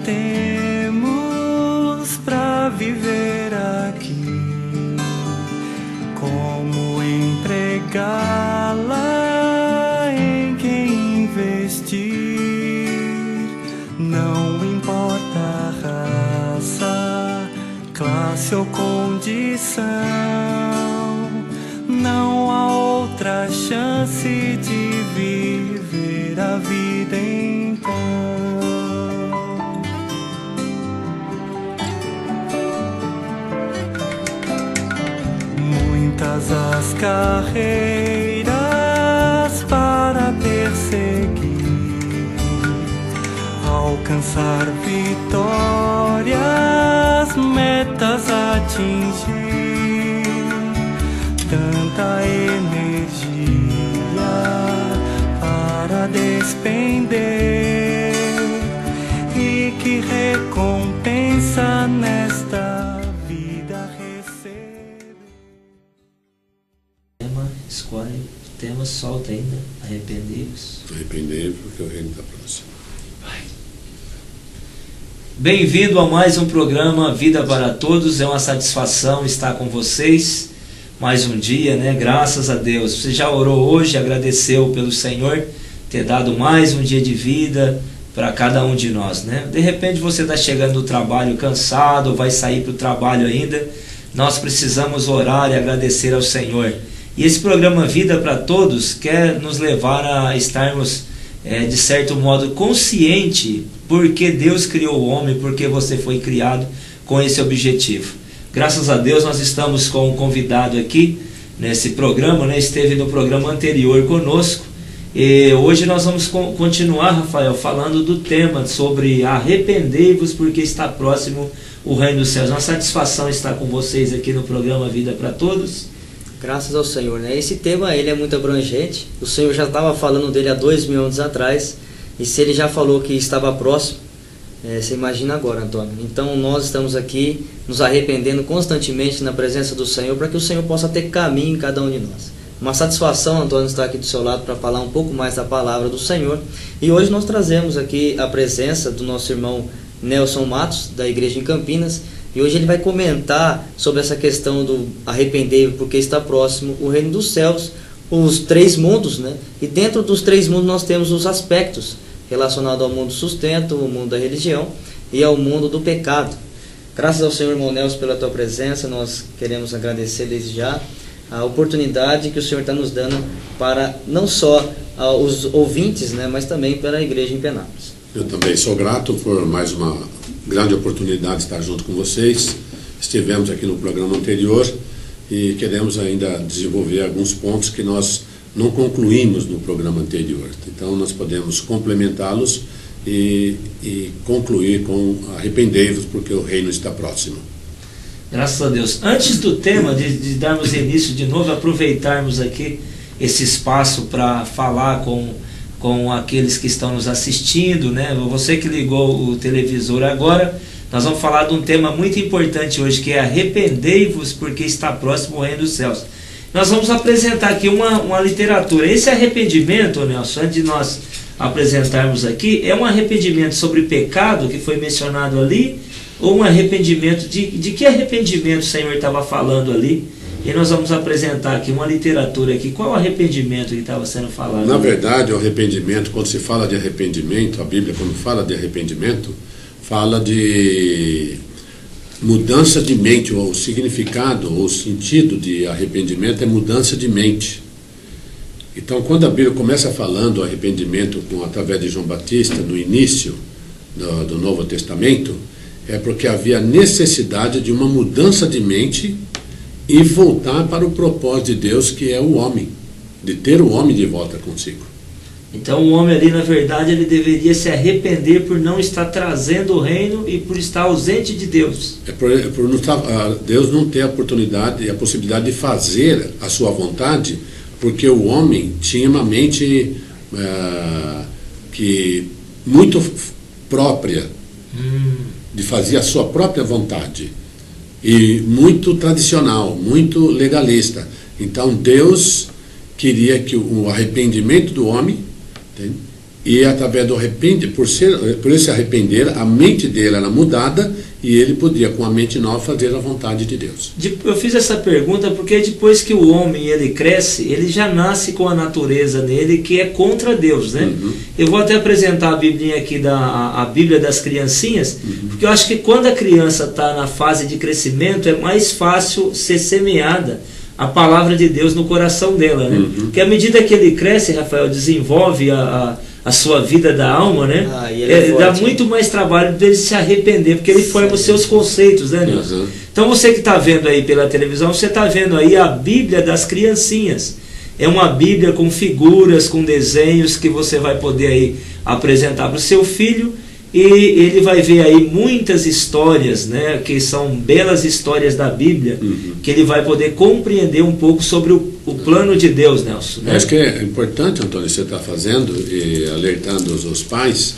temos para viver aqui? Como empregá-la, em quem investir? Não importa a raça, classe ou condição, não há outra chance de viver a vida então. Muitas as carreiras para perseguir, alcançar vitórias, metas atingir, tanta energia para despender, e que recompensa nesta vida receber. Escolhe o tema, solta ainda, arrependei-vos. Arrependei-vos, porque o reino está próximo. Bem-vindo a mais um programa Vida para Todos. É uma satisfação estar com vocês mais um dia, né? Graças a Deus. Você já orou hoje, agradeceu pelo Senhor ter dado mais um dia de vida para cada um de nós, né? De repente você está chegando do trabalho cansado, vai sair para o trabalho ainda. Nós precisamos orar e agradecer ao Senhor. E esse programa Vida para Todos quer nos levar a estarmos de certo modo consciente porque Deus criou o homem, porque você foi criado com esse objetivo. Graças a Deus nós estamos com um convidado aqui nesse programa, né? Esteve no programa anterior conosco, e hoje nós vamos continuar, Rafael, falando do tema sobre arrependei-vos porque está próximo o reino dos céus. Uma satisfação estar com vocês aqui no programa Vida para Todos. Graças ao Senhor, né? Esse tema ele é muito abrangente. O Senhor já estava falando dele há 2000 anos atrás. E se ele já falou que estava próximo, você imagina agora, Antônio. Então nós estamos aqui nos arrependendo constantemente na presença do Senhor, para que o Senhor possa ter caminho em cada um de nós. Uma satisfação, Antônio, estar aqui do seu lado para falar um pouco mais da palavra do Senhor. E hoje nós trazemos aqui a presença do nosso irmão Nelson Matos, da igreja em Campinas. E hoje ele vai comentar sobre essa questão do arrepender porque está próximo o reino dos céus, os três mundos, né? E dentro dos três mundos nós temos os aspectos relacionados ao mundo do sustento, o mundo da religião e ao mundo do pecado. Graças ao Senhor, irmão Nelson, pela tua presença. Nós queremos agradecer desde já a oportunidade que o Senhor está nos dando para não só os ouvintes, né, mas também para a igreja em Penápolis. Eu também sou grato por mais uma grande oportunidade de estar junto com vocês. Estivemos aqui no programa anterior e queremos ainda desenvolver alguns pontos que nós não concluímos no programa anterior. Então nós podemos complementá-los e concluir com arrependei-vos porque o reino está próximo. Graças a Deus. Antes do tema, de darmos início de novo, aproveitarmos aqui esse espaço para falar com aqueles que estão nos assistindo, né? Você que ligou o televisor agora, nós vamos falar de um tema muito importante hoje, que é arrependei-vos porque está próximo o reino dos céus. Nós vamos apresentar aqui uma literatura. Esse arrependimento, Nelson, antes de nós apresentarmos aqui, é um arrependimento sobre pecado que foi mencionado ali, ou um arrependimento de que arrependimento o Senhor estava falando ali? E nós vamos apresentar aqui uma literatura aqui. Qual o arrependimento que estava sendo falado? Na verdade, o arrependimento, quando se fala de arrependimento, a Bíblia, quando fala de arrependimento, fala de mudança de mente, ou o significado, ou o sentido de arrependimento é mudança de mente. Então, quando a Bíblia começa falando arrependimento através de João Batista, no início do Novo Testamento, é porque havia necessidade de uma mudança de mente e voltar para o propósito de Deus, que é o homem, de ter o homem de volta consigo. Então o homem ali, na verdade, ele deveria se arrepender por não estar trazendo o reino e por estar ausente de Deus. Por Deus não ter a oportunidade e a possibilidade de fazer a sua vontade, porque o homem tinha uma mente que muito própria, de fazer a sua própria vontade, e muito tradicional, muito legalista. Então Deus queria que o arrependimento do homem, entende? E através do por ele se arrepender, a mente dele era mudada e ele podia, com a mente nova, fazer a vontade de Deus. Eu fiz essa pergunta porque depois que o homem ele cresce, ele já nasce com a natureza nele que é contra Deus, né? Eu vou até apresentar a Biblinha aqui, a Bíblia das criancinhas, porque eu acho que quando a criança está na fase de crescimento, é mais fácil ser semeada a palavra de Deus no coração dela, né? Porque à medida que ele cresce, Rafael, desenvolve a sua vida da alma, né? Dá muito mais trabalho dele se arrepender, porque ele forma os seus conceitos, né, Nelson? Então você que está vendo aí pela televisão, você está vendo aí a Bíblia das criancinhas. É uma Bíblia com figuras, com desenhos que você vai poder aí apresentar para o seu filho, e ele vai ver aí muitas histórias, né, que são belas histórias da Bíblia, que ele vai poder compreender um pouco sobre o plano de Deus, Nelson, né? Acho que é importante, Antônio, você está fazendo e alertando os pais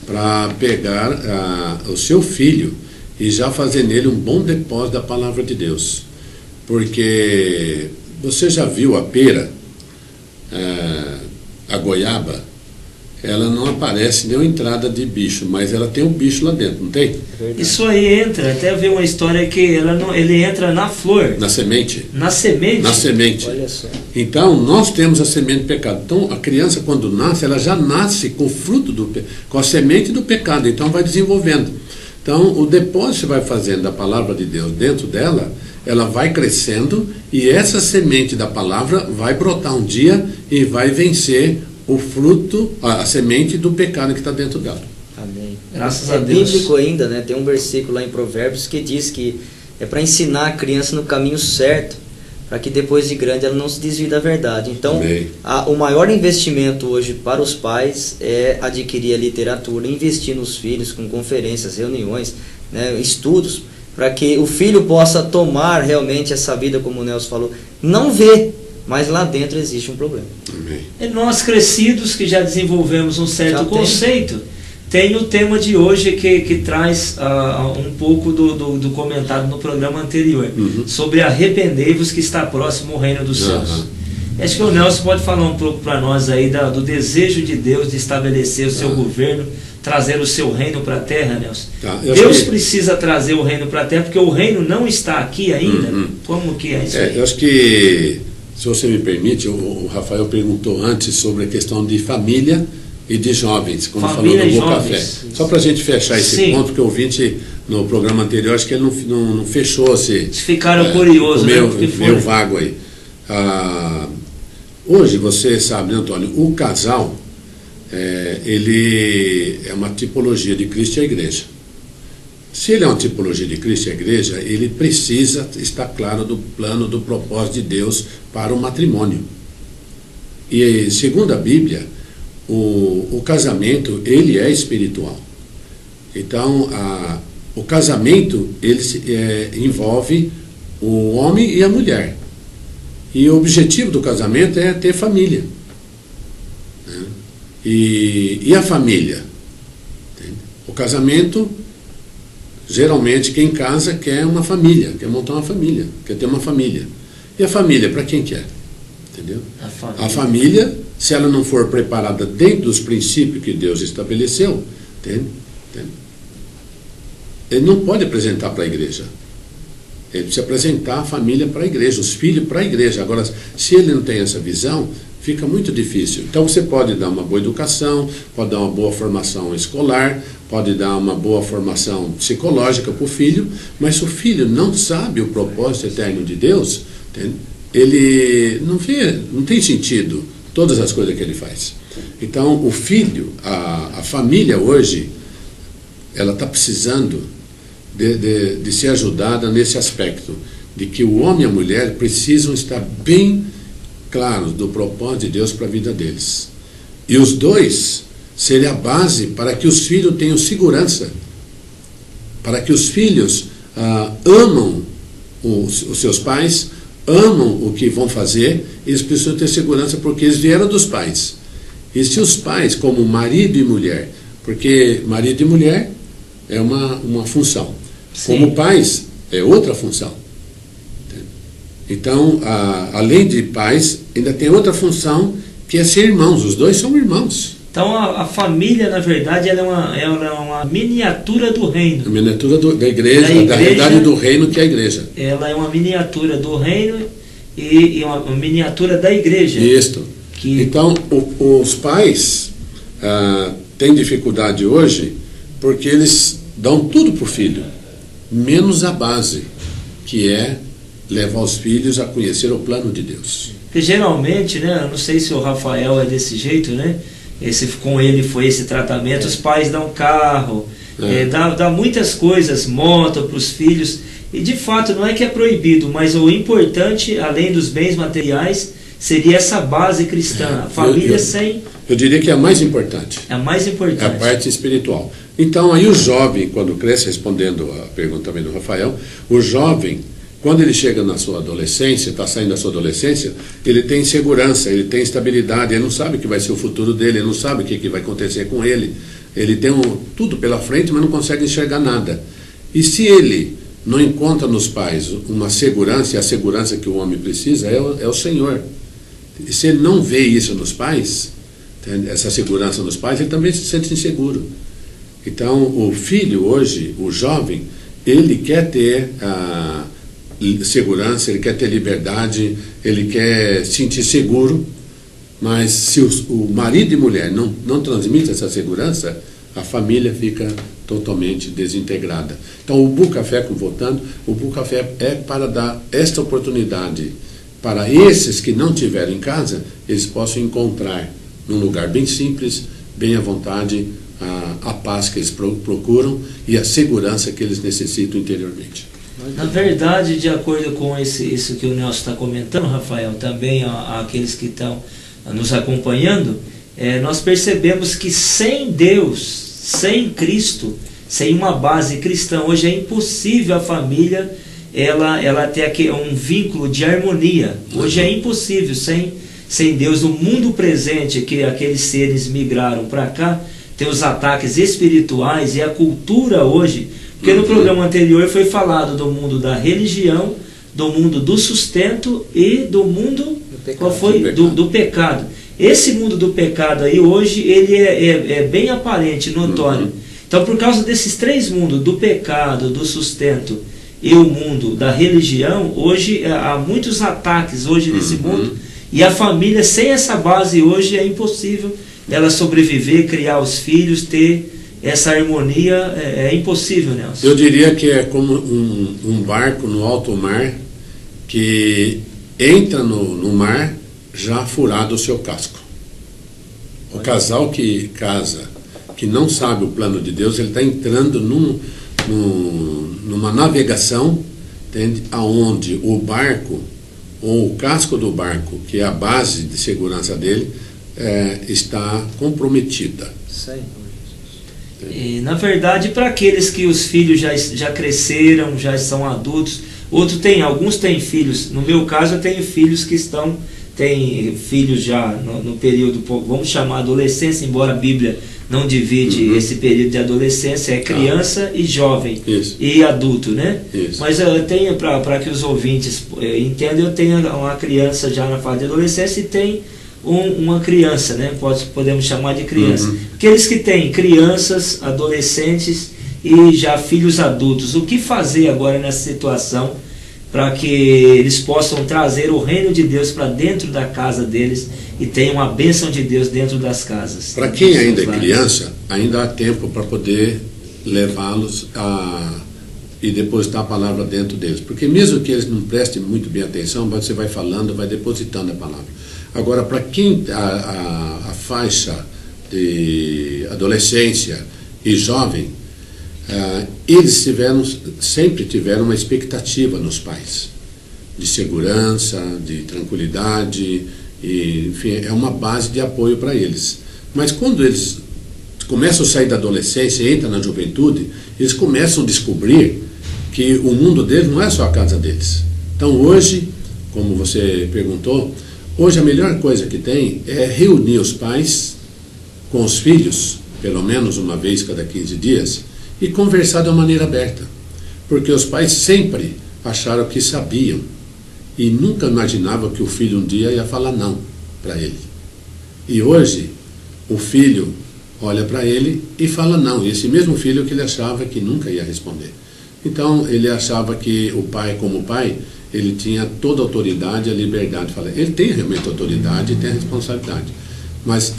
para pegar o seu filho e já fazer nele um bom depósito da palavra de Deus. Porque você já viu a pera, a goiaba, ela não aparece nenhuma entrada de bicho, mas ela tem um bicho lá dentro, não tem? Isso aí entra, até ver uma história que ele entra na flor. Na semente. Na semente? Na semente. Olha só. Então, nós temos a semente do pecado. Então, a criança, quando nasce, ela já nasce com o fruto com a semente do pecado. Então, vai desenvolvendo. Então, o depósito que você vai fazendo da palavra de Deus dentro dela, ela vai crescendo e essa semente da palavra vai brotar um dia e vai vencer o fruto, a semente do pecado que está dentro dela. Amém. Graças a Deus. É bíblico ainda, né? Tem um versículo lá em Provérbios que diz que é para ensinar a criança no caminho certo, para que depois de grande ela não se desvie da verdade. Então, o maior investimento hoje para os pais é adquirir a literatura, investir nos filhos com conferências, reuniões, né, estudos, para que o filho possa tomar realmente essa vida, como o Nelson falou, não ver, mas lá dentro existe um problema. E nós crescidos que já desenvolvemos um certo conceito, tem o tema de hoje que traz um pouco do comentado no programa anterior, sobre arrependei-vos que está próximo o reino dos céus. Acho que o Nelson pode falar um pouco para nós aí do desejo de Deus de estabelecer o seu governo, trazer o seu reino para a terra, Nelson. Deus precisa trazer o reino para a terra, porque o reino não está aqui ainda. Como que é isso aí? Eu acho que, se você me permite, o Rafael perguntou antes sobre a questão de família e de jovens, quando falou do Boa Café. Só para a gente fechar esse ponto, porque o ouvinte no programa anterior, acho que ele não fechou ficaram curiosos, meio vago aí. Hoje, você sabe, né, Antônio, o casal, ele é uma tipologia de Cristo e a igreja. Se ele é uma tipologia de Cristo e a igreja, ele precisa estar claro do plano, do propósito de Deus para o matrimônio. E segundo a Bíblia, o casamento, ele é espiritual. Então, o casamento, ele envolve o homem e a mulher. E o objetivo do casamento é ter família. Né? E a família? O casamento, geralmente, quem casa quer uma família, quer montar uma família, quer ter uma família. E a família, para quem quer? Entendeu? A família, se ela não for preparada dentro dos princípios que Deus estabeleceu, entende? Ele não pode apresentar para a igreja. Ele precisa apresentar a família para a igreja, os filhos para a igreja. Agora, se ele não tem essa visão, fica muito difícil. Então você pode dar uma boa educação, pode dar uma boa formação escolar, pode dar uma boa formação psicológica para o filho, mas se o filho não sabe o propósito eterno de Deus, entende? Ele não tem sentido todas as coisas que ele faz. Então o filho, a família hoje, ela está precisando de ser ajudada nesse aspecto, de que o homem e a mulher precisam estar bem claros do propósito de Deus para a vida deles. E os dois serem a base para que os filhos tenham segurança, para que os filhos amam os seus pais, amam o que vão fazer, eles precisam ter segurança porque eles vieram dos pais. E se os pais, como marido e mulher, porque marido e mulher é uma função, como pais é outra função. Então, além de pais, ainda tem outra função que é ser irmãos. Os dois são irmãos. Então a família, na verdade, ela é uma miniatura do reino. A miniatura da igreja, da realidade do reino que é a igreja. Ela é uma miniatura do reino e uma miniatura da igreja. Isso. Então, os pais têm dificuldade hoje porque eles dão tudo para o filho, menos a base, que é levar os filhos a conhecer o plano de Deus. Porque geralmente, né, eu não sei se o Rafael é desse jeito, né? Com ele foi esse tratamento, os pais dão carro, dá muitas coisas, moto para os filhos, e de fato não é que é proibido, mas o importante, além dos bens materiais, seria essa base cristã, a família Eu diria que é a mais importante. É a mais importante. É a parte espiritual. Então aí o jovem, quando cresce, respondendo a pergunta também do Rafael, o jovem, quando ele chega na sua adolescência, está saindo da sua adolescência, ele tem segurança, ele tem estabilidade, ele não sabe o que vai ser o futuro dele, ele não sabe o que vai acontecer com ele. Ele tem tudo pela frente, mas não consegue enxergar nada. E se ele não encontra nos pais uma segurança, e a segurança que o homem precisa é o Senhor. E se ele não vê isso nos pais, essa segurança nos pais, ele também se sente inseguro. Então, o filho hoje, o jovem, ele quer ter segurança, ele quer ter liberdade, ele quer sentir seguro, mas se o marido e mulher não transmitem essa segurança, a família fica totalmente desintegrada. Então o Bucafé, voltando, o Bucafé é para dar esta oportunidade para esses que não tiveram em casa, eles possam encontrar num lugar bem simples, bem à vontade, a paz que eles procuram e a segurança que eles necessitam interiormente. Na verdade, de acordo com isso que o Nelson está comentando, Rafael, também aqueles que estão nos acompanhando, nós percebemos que sem Deus, sem Cristo, sem uma base cristã, hoje é impossível a família ela ter um vínculo de harmonia. Hoje é impossível, sem Deus. No mundo presente, que aqueles seres migraram para cá, tem os ataques espirituais e a cultura hoje. Porque no programa anterior foi falado do mundo da religião, do mundo do sustento e do mundo do pecado. Esse mundo do pecado aí hoje ele é bem aparente, notório. Então, por causa desses três mundos, do pecado, do sustento e o mundo da religião, hoje há muitos ataques hoje nesse mundo, e a família sem essa base hoje é impossível ela sobreviver, criar os filhos, ter essa harmonia, é impossível, Nelson. Eu diria que é como um barco no alto mar que entra no mar já furado o seu casco. O casal que casa, que não sabe o plano de Deus, ele está entrando numa navegação, entende? Aonde o barco, ou o casco do barco, que é a base de segurança dele, está comprometida. E, na verdade, para aqueles que os filhos já cresceram, já são adultos, alguns têm filhos. No meu caso, eu tenho filhos que têm filhos já no período, vamos chamar adolescência, embora a Bíblia não divide esse período de adolescência, é criança e jovem. Isso. E adulto, né? Isso. Mas eu tenho, para que os ouvintes entendam, eu tenho uma criança já na fase de adolescência e tem uma criança, né? Podemos chamar de criança. Aqueles que têm crianças, adolescentes e já filhos adultos, o que fazer agora nessa situação para que eles possam trazer o reino de Deus para dentro da casa deles e tenham a bênção de Deus dentro das casas? Para quem ainda é criança, ainda há tempo para poder levá-los e depositar a palavra dentro deles, porque mesmo que eles não prestem muito bem atenção, você vai falando, vai depositando a palavra. Agora, para quem a faixa de adolescência e jovem, eles sempre tiveram uma expectativa nos pais de segurança, de tranquilidade, e, enfim, é uma base de apoio para eles. Mas quando eles começam a sair da adolescência e entram na juventude, eles começam a descobrir que o mundo deles não é só a casa deles. Então hoje, como você perguntou, hoje a melhor coisa que tem é reunir os pais com os filhos, pelo menos uma vez cada 15 dias, e conversar de uma maneira aberta. Porque os pais sempre acharam que sabiam e nunca imaginavam que o filho um dia ia falar não para ele. E hoje, o filho olha para ele e fala não. Esse mesmo filho que ele achava que nunca ia responder. Então ele achava que o pai, como pai, ele tinha toda a autoridade e a liberdade de falar. Ele tem realmente autoridade e tem a responsabilidade. Mas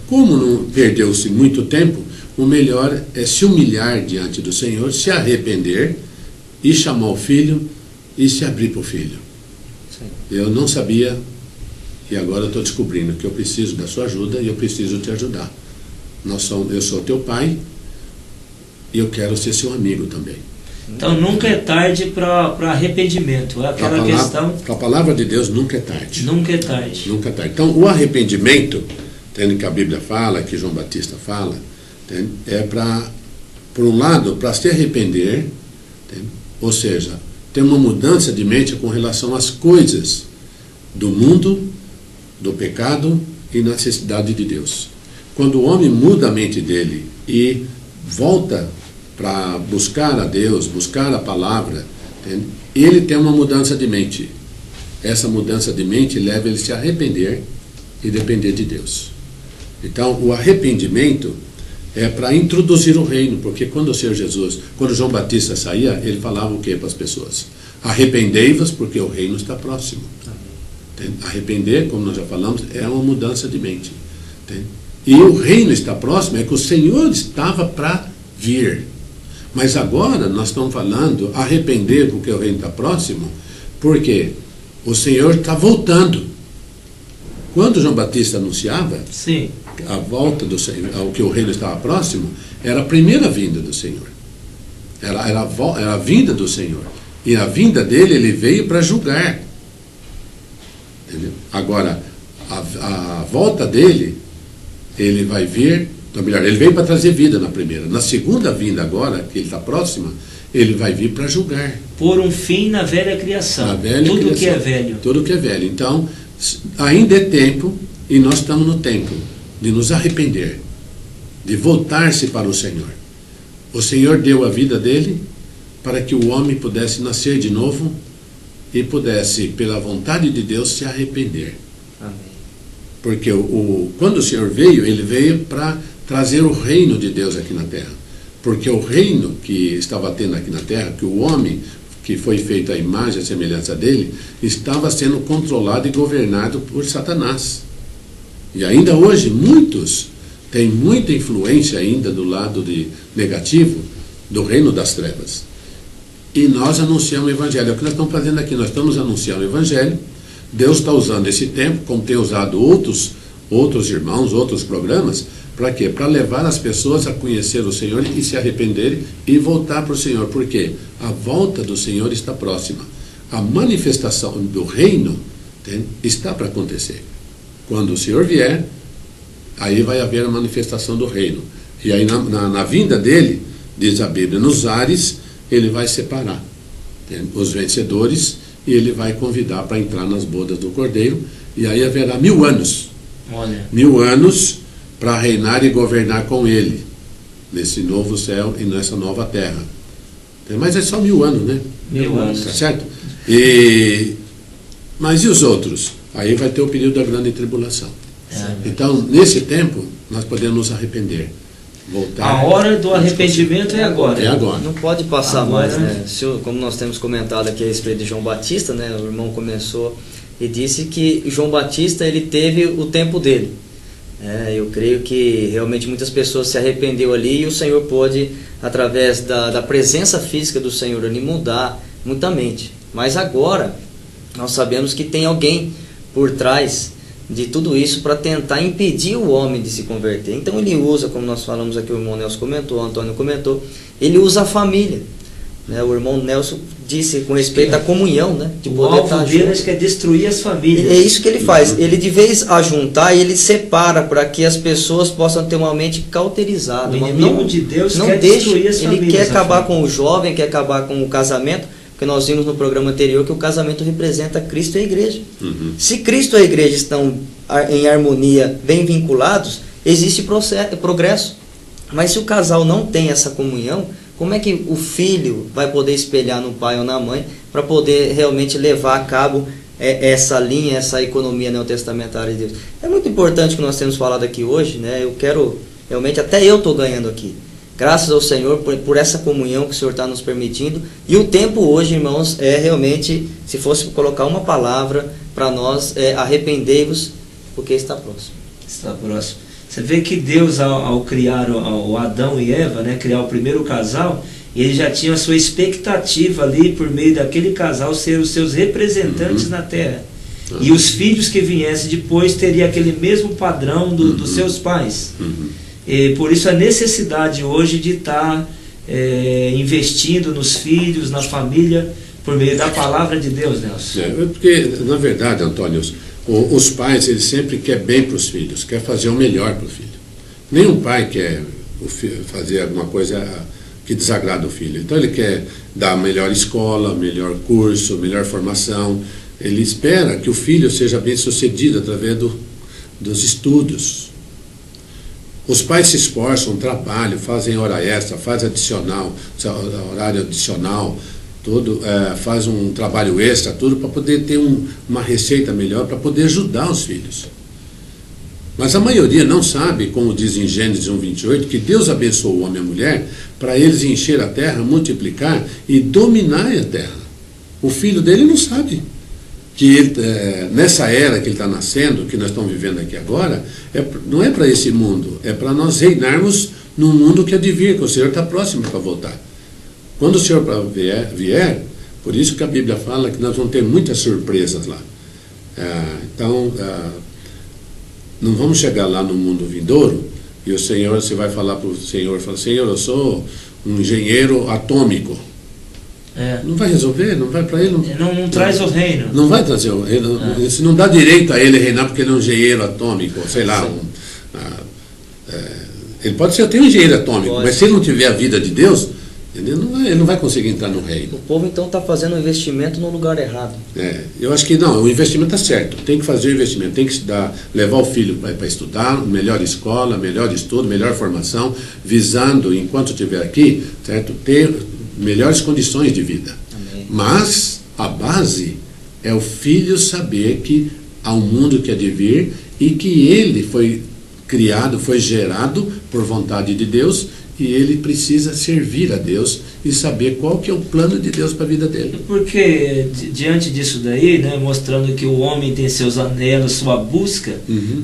como não perdeu-se muito tempo, o melhor é se humilhar diante do Senhor, se arrepender e chamar o filho e se abrir para o filho. Sim. Eu não sabia e agora eu estou descobrindo que eu preciso da sua ajuda e eu preciso te ajudar. Eu sou teu pai e eu quero ser seu amigo também. Então nunca é tarde para arrependimento. É aquela questão. A palavra de Deus nunca é tarde. Nunca é tarde. Nunca é tarde. Então o arrependimento, tendo que a Bíblia fala, que João Batista fala, é para, por um lado, para se arrepender, ou seja, ter uma mudança de mente com relação às coisas do mundo, do pecado e na necessidade de Deus. Quando o homem muda a mente dele e volta para buscar a Deus, buscar a palavra, ele tem uma mudança de mente. Essa mudança de mente leva ele a se arrepender e depender de Deus. Então, o arrependimento é para introduzir o reino, porque quando o Senhor Jesus, quando João Batista saía, ele falava o que para as pessoas? Arrependei-vos, porque o reino está próximo. Arrepender, como nós já falamos, é uma mudança de mente. E o reino está próximo, é que o Senhor estava para vir. Mas agora nós estamos falando arrepender porque o reino está próximo, porque o Senhor está voltando. Quando João Batista anunciava Sim. a volta do Senhor, que o reino estava próximo, era a primeira vinda do Senhor. Era a vinda do Senhor. E a vinda dele, ele veio para julgar. Entendeu? Agora, a volta dele, ele vai vir, ou melhor, ele veio para trazer vida na primeira. Na segunda vinda agora, que ele está próxima, ele vai vir para julgar. Por um fim na velha criação. Na velha Tudo criação. que é velho. Tudo que é velho. Então, ainda é tempo, e nós estamos no tempo de nos arrepender, de voltar-se para o Senhor. O Senhor deu a vida dele para que o homem pudesse nascer de novo e pudesse, pela vontade de Deus, se arrepender. Amém. Porque quando o Senhor veio, ele veio para trazer o reino de Deus aqui na terra. Porque o reino que estava tendo aqui na terra, que o homem que foi feito à imagem e à semelhança dele, estava sendo controlado e governado por Satanás. E ainda hoje, muitos têm muita influência ainda do lado negativo do reino das trevas. E nós anunciamos o Evangelho. É o que nós estamos fazendo aqui. Nós estamos anunciando o Evangelho. Deus está usando esse tempo, como tem usado outros irmãos, outros programas, para quê? Para levar as pessoas a conhecer o Senhor e se arrependerem e voltar para o Senhor. Por quê? A volta do Senhor está próxima. A manifestação do reino está para acontecer. Quando o Senhor vier, aí vai haver a manifestação do reino. E aí na vinda dele, diz a Bíblia, nos ares, ele vai separar os vencedores e ele vai convidar para entrar nas bodas do Cordeiro. E aí haverá 1000 anos. Olha. 1000 anos para reinar e governar com ele, nesse novo céu e nessa nova terra. Mas é só 1000 anos, né? 1000 anos. Tá certo? Mas e os outros? Aí vai ter o período da grande tribulação. Então, nesse tempo, nós podemos nos arrepender. Voltar. A hora do arrependimento é agora. É agora. Não pode passar Agora, mais, né? Como nós temos comentado aqui a respeito de João Batista, né? O irmão começou e disse que João Batista, ele teve o tempo dele. Eu creio que realmente muitas pessoas se arrependeu ali e o Senhor pôde, através da presença física do Senhor ali, mudar muita mente. Mas agora, nós sabemos que tem alguém por trás de tudo isso para tentar impedir o homem de se converter. Então ele usa, como nós falamos aqui, o irmão Nelson comentou, o Antônio comentou, ele usa a família. O irmão Nelson disse com respeito à comunhão, né? De O poder alvo estar deles junto. que é destruir as famílias. É isso que ele faz. Ele, de vez a juntar, ele separa para que as pessoas possam ter uma mente cauterizada. O inimigo de Deus não quer deixa, destruir as famílias. ele quer acabar com o jovem, quer acabar com o casamento, porque nós vimos no programa anterior que o casamento representa Cristo e a igreja. Uhum. Se Cristo e a igreja estão em harmonia, bem vinculados, existe progresso. Mas se o casal não tem essa comunhão, como é que o filho vai poder espelhar no pai ou na mãe para poder realmente levar a cabo essa linha, essa economia neotestamentária de Deus. É muito importante o que nós temos falado aqui hoje, né? Eu quero, realmente, até eu estou ganhando aqui. Graças ao Senhor por essa comunhão que o Senhor está nos permitindo. E o tempo hoje, irmãos, é realmente, se fosse colocar uma palavra para nós, arrependei-vos, porque está próximo. Está próximo. Você vê que Deus, ao criar o Adão e Eva, né, criar o primeiro casal, ele já tinha a sua expectativa ali, por meio daquele casal, ser os seus representantes na terra. E os filhos que viessem depois teriam aquele mesmo padrão dos seus pais. E por isso a necessidade hoje de estar investindo nos filhos, na família, por meio da palavra de Deus, Nelson. Porque, na verdade, Antônio, os pais, eles sempre querem bem para os filhos, quer fazer o melhor para o filho. Nenhum pai quer fazer alguma coisa que desagrada o filho. Então ele quer dar a melhor escola, melhor curso, melhor formação. Ele espera que o filho seja bem sucedido através dos estudos. Os pais se esforçam, trabalham, fazem hora extra, fazem horário adicional, tudo, faz um trabalho extra, tudo para poder ter uma receita melhor, para poder ajudar os filhos. Mas a maioria não sabe, como diz em Gênesis 1:28, que Deus abençoou o homem e a mulher para eles encher a terra, multiplicar e dominar a terra. O filho dele não sabe que ele, nessa era que ele está nascendo, que nós estamos vivendo aqui agora, não é para esse mundo, é para nós reinarmos num mundo que há de vir, que o Senhor está próximo para voltar. Quando o Senhor vier, por isso que a Bíblia fala que nós vamos ter muitas surpresas lá. Então, não vamos chegar lá no mundo vindouro e o Senhor, você vai falar para o Senhor, fala, Senhor, eu sou um engenheiro atômico. Não vai resolver, não vai para ele. Não traz o reino. Não vai trazer o reino. Isso não dá direito a ele reinar porque ele é um engenheiro atômico, sei lá. Ele pode ser até um engenheiro atômico, mas se ele não tiver a vida de Deus, ele não vai conseguir entrar no reino. O povo então está fazendo um investimento no lugar errado. Eu acho que não, o investimento está certo. Tem que fazer o investimento, tem que estudar, levar o filho para estudar, melhor escola, melhor estudo, melhor formação, visando, enquanto estiver aqui, certo, ter melhores condições de vida. Amém. Mas a base é o filho saber que há um mundo que há de vir e que ele foi criado, foi gerado por vontade de Deus e ele precisa servir a Deus e saber qual que é o plano de Deus para a vida dele. Porque diante disso daí, né, mostrando que o homem tem seus anelos, sua busca,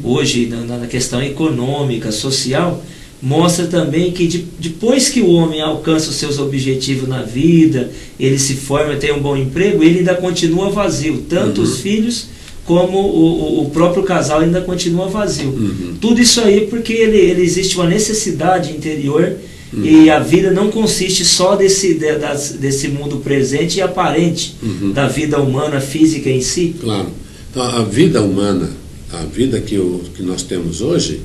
hoje na questão econômica, social, mostra também que depois que o homem alcança os seus objetivos na vida, ele se forma, tem um bom emprego, ele ainda continua vazio, tanto os filhos como o próprio casal ainda continua vazio. Tudo isso aí porque ele existe uma necessidade interior e a vida não consiste só desse mundo presente e aparente da vida humana, física em si. Claro. Então, a vida humana, a vida que nós temos hoje,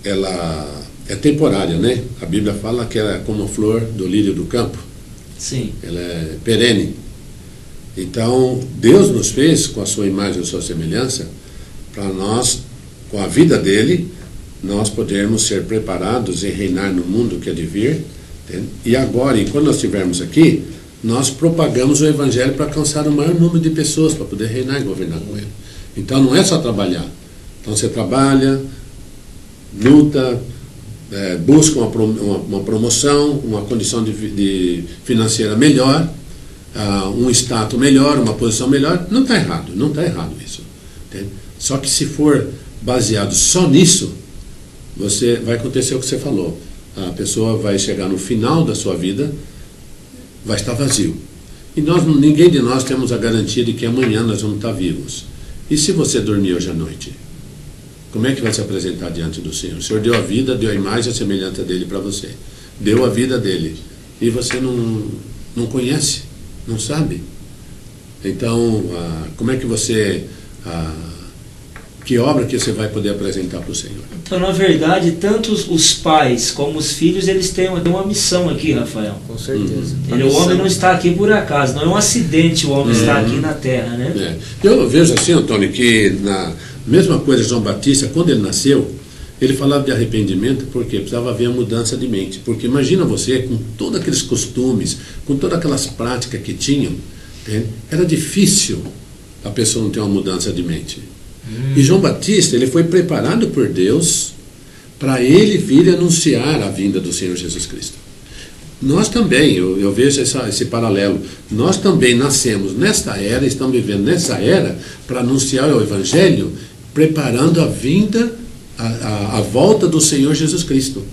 ela é temporária, né? A Bíblia fala que ela é como a flor do lírio do campo. Sim. Ela é perene. Então, Deus nos fez com a sua imagem e a sua semelhança para nós, com a vida dele, nós podermos ser preparados e reinar no mundo que há de vir. Entende? E agora, enquanto nós estivermos aqui, nós propagamos o Evangelho para alcançar o maior número de pessoas, para poder reinar e governar com ele. Então, não é só trabalhar. Então, você trabalha, luta, busca uma promoção, uma condição de financeira melhor, um status melhor, uma posição melhor. Não está errado, não está errado isso. Entende? Só que se for baseado só nisso, vai acontecer o que você falou. A pessoa vai chegar no final da sua vida, vai estar vazio. E ninguém de nós temos a garantia de que amanhã nós vamos estar vivos. E se você dormir hoje à noite? Como é que vai se apresentar diante do Senhor? O Senhor deu a vida, deu a imagem e a semelhança dele para você. Deu a vida dele. E você não conhece, não sabe. Então, como é que você... que obra que você vai poder apresentar para o Senhor? Então, na verdade, tanto os pais como os filhos, eles têm uma missão aqui, Rafael. Com certeza. O homem não está aqui por acaso, não é um acidente o homem estar aqui na terra, né? Eu vejo assim, Antônio, que na mesma coisa João Batista, quando ele nasceu, ele falava de arrependimento porque precisava haver a mudança de mente. Porque imagina você, com todos aqueles costumes, com todas aquelas práticas que tinham, Era difícil a pessoa não ter uma mudança de mente. E João Batista, ele foi preparado por Deus para ele vir anunciar a vinda do Senhor Jesus Cristo. Nós também, eu vejo esse paralelo, nós também nascemos nesta era, estamos vivendo nessa era para anunciar o Evangelho, preparando a vinda, a volta do Senhor Jesus Cristo.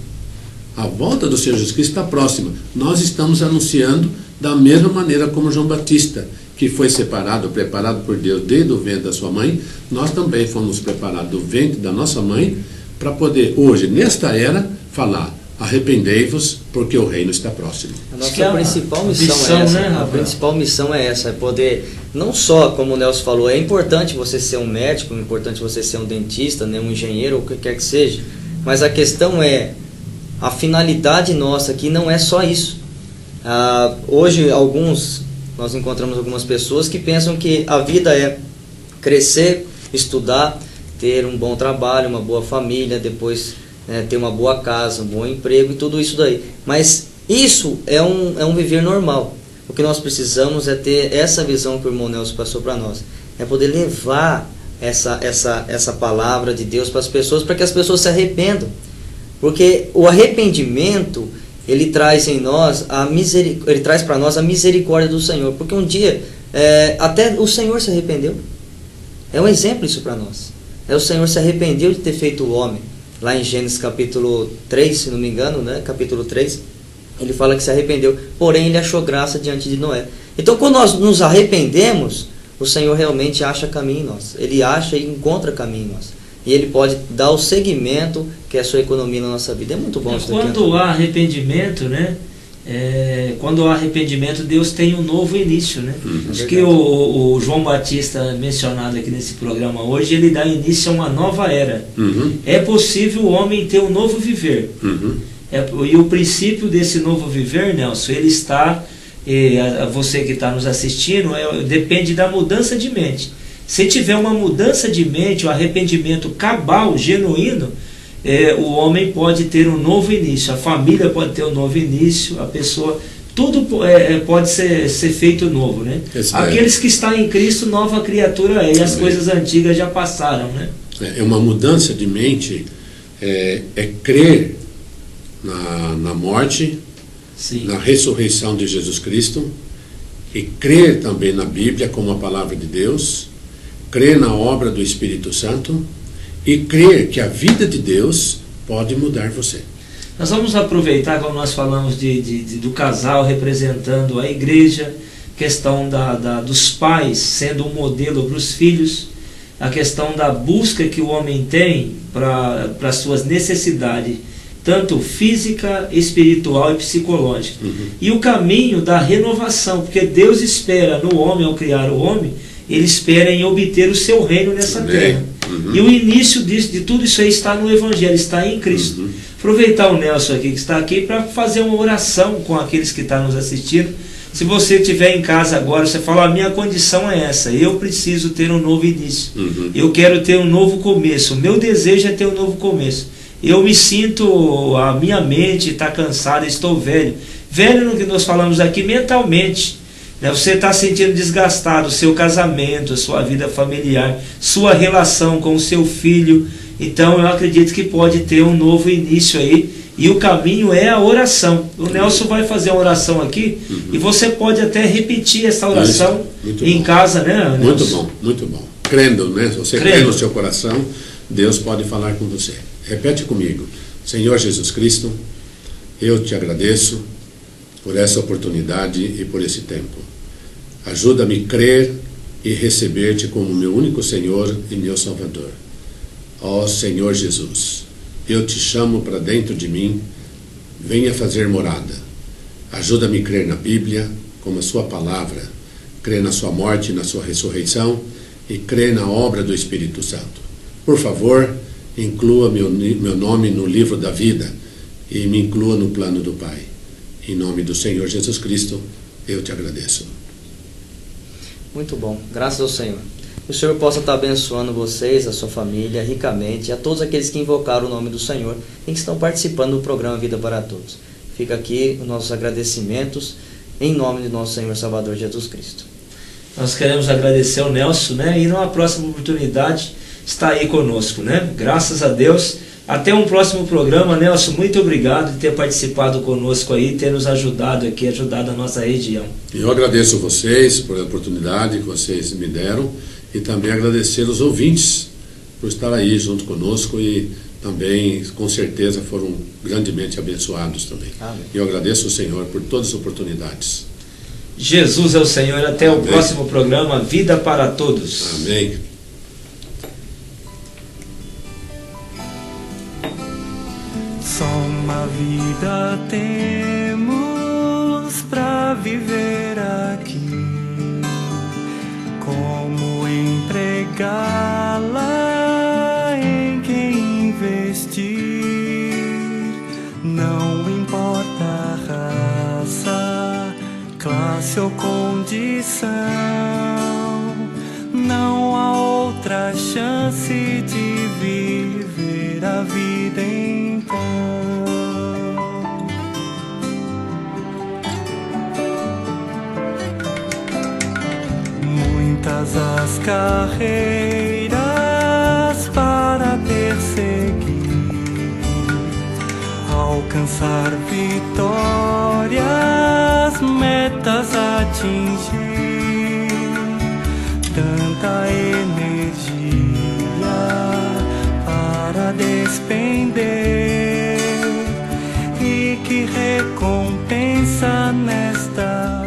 A volta do Senhor Jesus Cristo está próxima. Nós estamos anunciando da mesma maneira como João Batista, que foi separado, preparado por Deus desde o ventre da sua mãe. Nós também fomos preparados do ventre da nossa mãe para poder hoje, nesta era, falar: arrependei-vos, porque o reino está próximo. A nossa principal missão é essa. Né, a principal missão é essa, é poder, não só, como o Nelson falou, é importante você ser um médico, é importante você ser um dentista, né, um engenheiro, ou o que quer que seja, mas a questão é, a finalidade nossa aqui não é só isso. Hoje, nós encontramos algumas pessoas que pensam que a vida é crescer, estudar, ter um bom trabalho, uma boa família, depois ter uma boa casa, um bom emprego e tudo isso daí. Mas isso é um viver normal. O que nós precisamos é ter essa visão que o irmão Nelson passou para nós. É poder levar essa palavra de Deus para as pessoas, para que as pessoas se arrependam. Porque o arrependimento, ele traz em nós ele traz para nós a misericórdia do Senhor. Porque um dia, até o Senhor se arrependeu. É um exemplo isso para nós. O Senhor se arrependeu de ter feito o homem. Lá em Gênesis capítulo 3, se não me engano, né? Capítulo 3, ele fala que se arrependeu. Porém, ele achou graça diante de Noé. Então, quando nós nos arrependemos, o Senhor realmente acha caminho em nós. Ele acha e encontra caminho em nós. E ele pode dar o segmento que é a sua economia na nossa vida. É muito bom isso daqui. Quando há arrependimento, né? Quando há arrependimento, Deus tem um novo início, né? Acho que o João Batista, mencionado aqui nesse programa hoje, ele dá início a uma nova era. É possível o homem ter um novo viver. E o princípio desse novo viver, Nelson, ele está, você que está nos assistindo, depende da mudança de mente. Se tiver uma mudança de mente, o arrependimento cabal, genuíno, o homem pode ter um novo início, a família pode ter um novo início, a pessoa, tudo pode ser feito novo, né? Aqueles que estão em Cristo, nova criatura é, e as coisas antigas já passaram, né? É uma mudança de mente, crer na morte, Sim. na ressurreição de Jesus Cristo, e crer também na Bíblia como a palavra de Deus, crer na obra do Espírito Santo, e crer que a vida de Deus pode mudar você. Nós vamos aproveitar, como nós falamos do casal representando a igreja, questão dos pais sendo um modelo para os filhos, a questão da busca que o homem tem para as suas necessidades, tanto física, espiritual e psicológica. E o caminho da renovação, porque Deus espera no homem, ao criar o homem, Ele espera em obter o seu reino nessa terra. E o início de tudo isso aí está no Evangelho, está em Cristo. Aproveitar o Nelson aqui, que está aqui, para fazer uma oração com aqueles que estão nos assistindo. Se você estiver em casa agora, você fala: a minha condição é essa, eu preciso ter um novo início. Eu quero ter um novo começo, o meu desejo é ter um novo começo. Eu me sinto, a minha mente está cansada, estou velho. Velho no que nós falamos aqui mentalmente. Você está sentindo desgastado o seu casamento, a sua vida familiar, sua relação com o seu filho. Então eu acredito que pode ter um novo início aí. E o caminho é a oração. O Nelson vai fazer uma oração aqui e você pode até repetir essa oração em casa, né, Nelson? Muito bom, muito bom. Crendo, né? Se você crê no seu coração, Deus pode falar com você. Repete comigo: Senhor Jesus Cristo, eu te agradeço por essa oportunidade e por esse tempo. Ajuda-me a crer e receber-te como meu único Senhor e meu Salvador. Ó Senhor Jesus, eu te chamo para dentro de mim, venha fazer morada. Ajuda-me a crer na Bíblia como a sua palavra, crer na sua morte e na sua ressurreição e crer na obra do Espírito Santo. Por favor, inclua meu nome no livro da vida e me inclua no plano do Pai. Em nome do Senhor Jesus Cristo, eu te agradeço. Muito bom, graças ao Senhor. Que o Senhor possa estar abençoando vocês, a sua família, ricamente, e a todos aqueles que invocaram o nome do Senhor e que estão participando do programa Vida para Todos. Fica aqui os nossos agradecimentos, em nome de nosso Senhor Salvador Jesus Cristo. Nós queremos agradecer ao Nelson, né? E numa próxima oportunidade está aí conosco, né? Graças a Deus. Até um próximo programa, Nelson. Muito obrigado por ter participado conosco aí, ter nos ajudado aqui, ajudado a nossa região. Eu agradeço vocês por a oportunidade que vocês me deram e também agradecer os ouvintes por estar aí junto conosco e também, com certeza, foram grandemente abençoados também. Amém. Eu agradeço ao Senhor por todas as oportunidades. Jesus é o Senhor. Até Amém. O próximo programa, Vida para Todos. Amém. Só uma vida temos pra viver aqui. Como empregá-la, em quem investir? Não importa a raça, classe ou condição, não há outra chance de viver a vida então. Muitas as carreiras para perseguir, alcançar vitórias, metas atingir, tanta energia para despender, e que recompensa nesta